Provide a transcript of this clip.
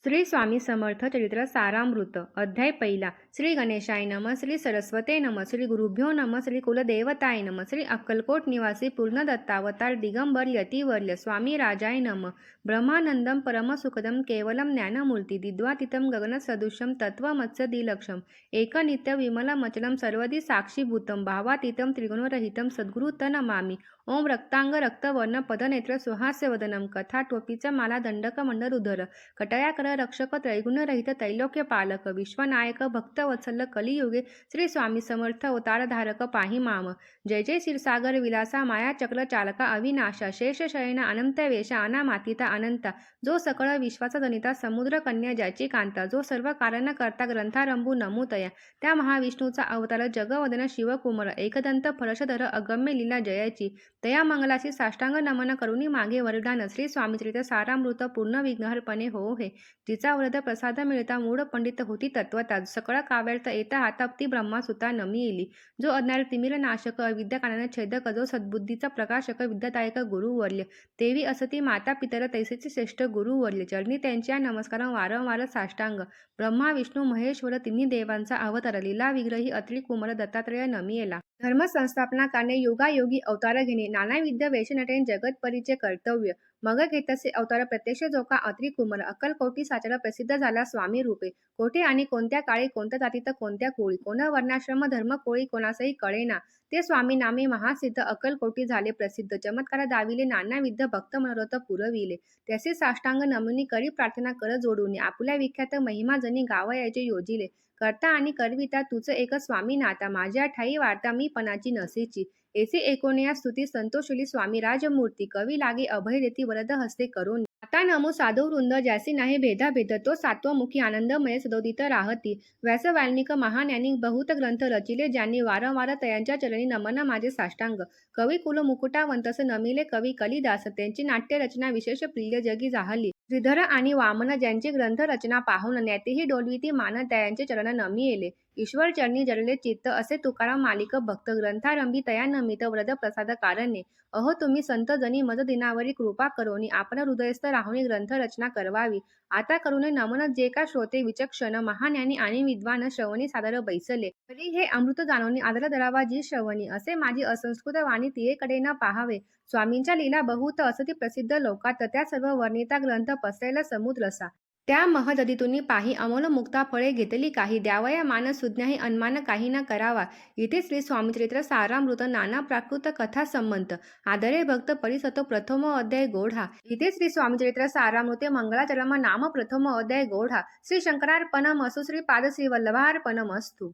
श्री स्वामी समर्थ चरित्र सारामृत अध्याय पहिला. श्री गणेशाय नम, श्री सरस्वते नम, श्री गुरुभ्यो नम, श्री कुलदेवताय नम, श्री अक्कलकोट निवासी पूर्ण दत्तावतार दिगंबर यतिवर्य स्वामी राजाय नम. ब्रह्मानंदम परमसुखदम केवलम ज्ञानमूर्ती दिद्वातीतम गगनसदृशम तत्वमत्सदिलक्षम एकनित्य विमलमचलम सर्वदी साक्षीभूतम भावातीतम त्रिगुणरहितम सद्गुरु तनमामि. ओम रक्तांग रक्तवर्ण पदनेत्र सुहास्यवदनम कथा टोपीचा माला दंडक मंडरुधर कटयाकर रक्षक त्रैगुणरहित त्रैलोक्य पालक विश्वनायक भक्तवत्सल कलियुगे श्री स्वामी समर्थ अवतारधारक पाही माम. जय जय क्षीरसागर विलासा माया चक्र चालका अविनाशा शेष शयना अनंत वेशा अनामातीता अनंता जो सकळ विश्वाचा जनिता समुद्र कन्या ज्याची कांता जो सर्व कारण करता ग्रंथारंभू नमूतया त्या महाविष्णूचा अवतार जगवदन शिवकुमार एकदंत फरशधर अगम्य लीला जयाची तया मंगलाशी साष्टांग नमन करुणी मागे वरदान श्री स्वामीचरित्र सारामृत पूर्ण विघ्नहरपणे हो हे. तिचा वरद प्रसाद मिळता मूढ पंडित होती तत्वता सकळ काव्यार्थ येता हातापती ब्रह्मासुता नमी येली. जो अज्ञान तिमिर नाशक अविद्या कानन छेदक जो सद्बुद्धीचा प्रकाशक विद्यादायक गुरुवर्य देवी असती माता पितर तैसेचे श्रेष्ठ गुरुवर्य चरणी त्यांच्या नमस्कार वारंवार साष्टांग. ब्रह्मा विष्णू महेश्वर तिन्ही देवांचा अवतार लीला विग्रही अत्रि कुमार दत्तात्रय नमी येला. धर्म संस्थापना करणे योगायोगी अवतार घेणे नानाविध वेश नटने जगत परिचय कर्तव्य मग घेतसे अवतार प्रत्यक्ष जोका अत्रि कुमार अक्कलकोटी साचर प्रसिद्ध झाला स्वामी रूपे. कोठे आणि कोणत्या काळी कोणत्या जातीत कोणत्या कोळी कोण वर्णाश्रम धर्म कोळी कोणासही कळेना ते स्वामी नामे महासिद्ध अक्कलकोटी झाले प्रसिद्ध. चमत्कार दाविले नानाविध भक्त मनोरथ पुरविले त्याचे साष्टांग नमनी करी प्रार्थना कर जोडून आपल्या विख्यात महिमा जनी गावयाचे योजिले. करता आणि करविता तुझ एक स्वामी नाता माझ्या ठाई वार्ता मी पणाची नसेची ऐसे एकोणया स्तुती संतोषली स्वामी राजमूर्ती कवी लागे अभय देती वरद हस्ते करून. आता नमो साधू वृंद ज्यासी नाही भेदाभेद तो सात्वमुखी आनंदमय सदोदित राहती. व्यास वाल्मिक महाज्ञानी बहुत ग्रंथ रचिले ज्यांनी वारंवार तयांच्या चरणी नमन माझे साष्टांग. कवी कुल मुकुटावंतस नमिले कवी कलिदास त्यांची नाट्य रचना विशेष प्रिय जगी जाहली. श्रीधर आणि वामन ज्यांची ग्रंथ रचना पाहून ज्ञातीही डोलविती मान त्यांचे चरण नमी येले. ईश्वर चरणी जरले चित्त असे तुकाराम मालिक भक्त ग्रंथारंभी तया नमित वरद प्रसाद कारणे. अहो तुम्ही संत जनी मज दिनावरी कृपा करोनी आपण हृदयस्थ राहुनी ग्रंथ रचना करवावी. आता करुणे नमन जे का श्रोते विचक्षण महाज्ञानी आणि विद्वान श्रवणी सादर बैसले तरी हे अमृत जाणवणी आदर धरावा जी श्रवणी असे माझी असंस्कृत वाणी तियेकडे न पाहावे. स्वामींच्या लीला बहुत असती प्रसिद्ध लोकात त्या सर्व वर्णिता ग्रंथ पसरेला समुद्रसा. त्या महदधीतून पाही अमोल मुक्ता फळे घेतली काही द्यावया मान सुज्ञाही अनमान काही न करावा. इथे श्री स्वामीचरित्र सारामृत नाना प्राकृत कथा संबंध आदरे भक्त परिसतो प्रथम अध्याय गोढा. इथे श्री स्वामीचरित्र सारामृते मंगलाचरम नाम प्रथम अध्याय गोढा. श्री शंकरार्पणमस्तु श्री पाद श्री वल्लभार्पणमस्तु.